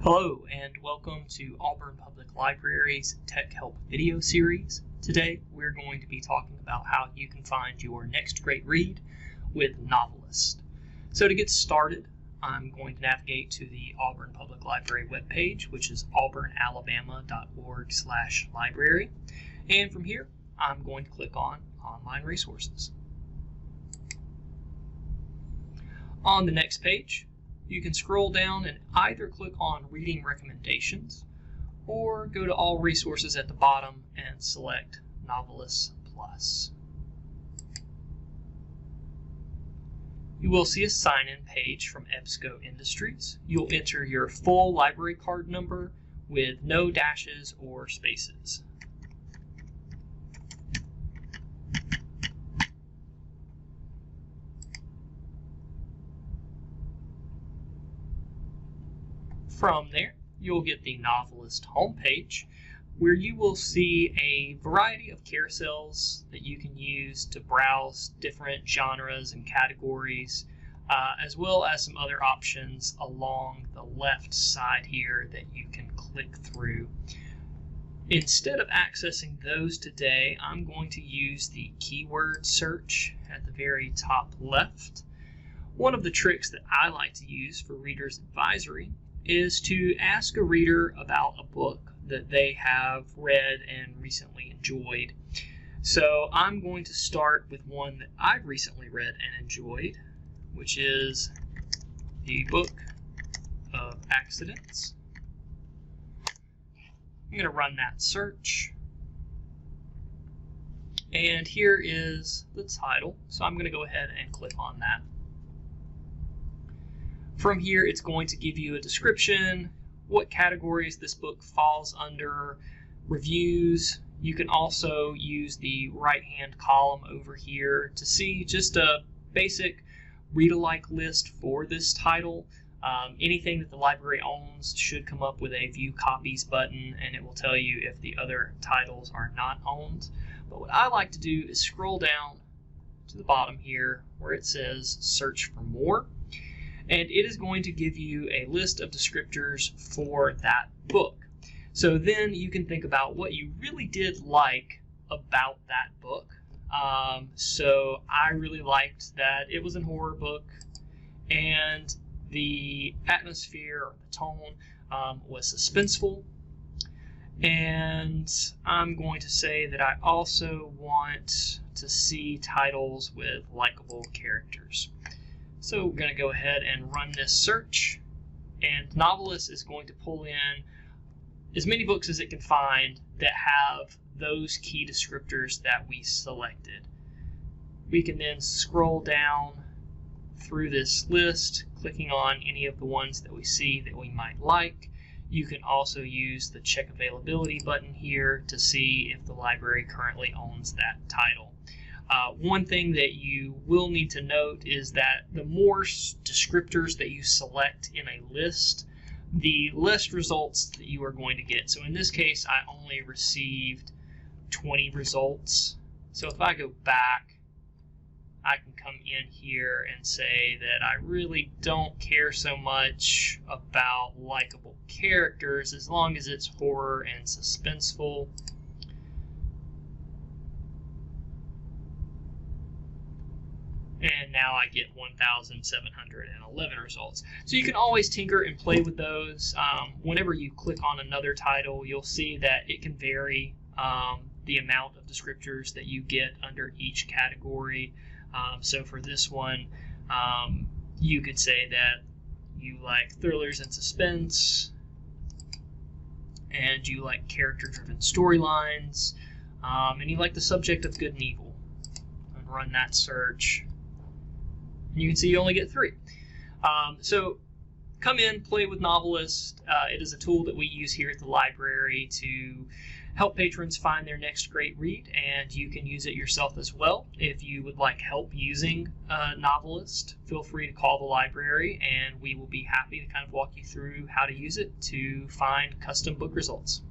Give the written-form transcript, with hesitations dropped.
Hello and welcome to Auburn Public Library's Tech Help video series. Today we're going to be talking about how you can find your next great read with Novelist. So to get started, I'm going to navigate to the Auburn Public Library webpage, which is auburnalabama.org/library. And from here, I'm going to click on Online Resources. On the next page, you can scroll down and either click on Reading Recommendations or go to All Resources at the bottom and select Novelist Plus. You will see a sign-in page from EBSCO Industries. You'll enter your full library card number with no dashes or spaces. From there, you'll get the Novelist homepage, where you will see a variety of carousels that you can use to browse different genres and categories, as well as some other options along the left side here that you can click through. Instead of accessing those today, I'm going to use the keyword search at the very top left. One of the tricks that I like to use for Reader's Advisory is to ask a reader about a book that they have read and recently enjoyed. So I'm going to start with one that I've recently read and enjoyed, which is the Book of Accidents. I'm going to run that search. And here is the title, so I'm going to go ahead and click on that. From here, it's going to give you a description, what categories this book falls under, reviews. You can also use the right-hand column over here to see just a basic read-alike list for this title. Anything that the library owns should come up with a View Copies button, and it will tell you if the other titles are not owned. But what I like to do is scroll down to the bottom here where it says Search for More. And it is going to give you a list of descriptors for that book. So then you can think about what you really did like about that book. So I really liked that it was a horror book, and the atmosphere or the tone was suspenseful. And I'm going to say that I also want to see titles with likable characters. So we're going to go ahead and run this search, and Novelist is going to pull in as many books as it can find that have those key descriptors that we selected. We can then scroll down through this list, clicking on any of the ones that we see that we might like. You can also use the Check Availability button here to see if the library currently owns that title. One thing that you will need to note is that the more descriptors that you select in a list, the less results that you are going to get. So in this case, I only received 20 results. So if I go back, I can come in here and say that I really don't care so much about likable characters as long as it's horror and suspenseful. And now I get 1,711 results. So you can always tinker and play with those. Whenever you click on another title, you'll see that it can vary the amount of descriptors that you get under each category. So for this one, you could say that you like thrillers and suspense, and you like character-driven storylines, and you like the subject of good and evil. And run that search. You can see you only get 3. So come in, play with Novelist. It is a tool that we use here at the library to help patrons find their next great read, and you can use it yourself as well. If you would like help using Novelist, feel free to call the library, and we will be happy to kind of walk you through how to use it to find custom book results.